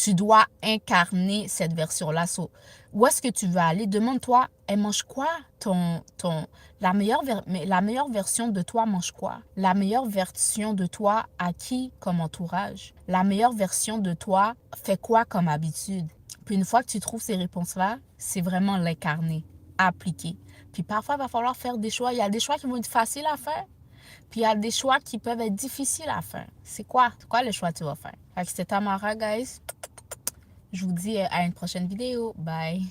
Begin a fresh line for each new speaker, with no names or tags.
Tu dois incarner cette version-là. So, où est-ce que tu veux aller? Demande-toi, elle mange quoi? La meilleure version de toi mange quoi? La meilleure version de toi a qui comme entourage? La meilleure version de toi fait quoi comme habitude? Puis une fois que tu trouves ces réponses-là, c'est vraiment l'incarner, appliquer. Puis parfois, il va falloir faire des choix. Il y a des choix qui vont être faciles à faire. Puis il y a des choix qui peuvent être difficiles à faire. C'est quoi? C'est quoi le choix que tu vas faire? Fait que c'était Tamara, guys. Je vous dis à une prochaine vidéo. Bye.